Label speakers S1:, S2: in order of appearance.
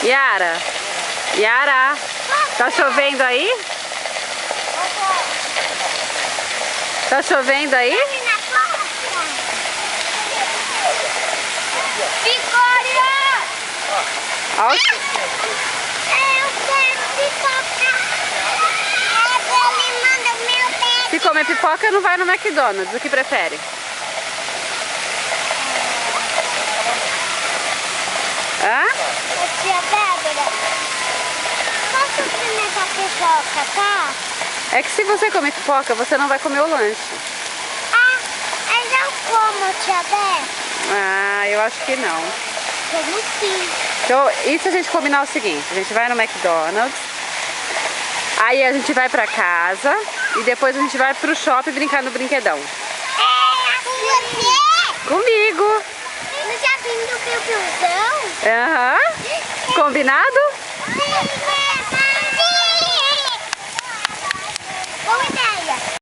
S1: Yara, Yara, tá chovendo aí? Tá chovendo aí?
S2: Vitória!
S1: Ó.
S2: Eu quero pipoca. Ele manda o meu pé.
S1: Se comer pipoca, não vai no McDonald's. O que prefere? Hã?
S2: Tia Débora, posso experimentar pipoca, tá?
S1: É que se você comer pipoca, você não vai comer o lanche.
S2: Ah, mas eu como, tia Débora.
S1: Ah, eu acho que não.
S2: Como sim?
S1: Então, e se a gente combinar o seguinte? A gente vai no McDonald's, aí a gente vai pra casa e depois a gente vai pro shopping brincar no brinquedão.
S2: Você?
S1: Comigo!
S2: No jardim do Piu-Piuzão?
S1: Aham. Combinado?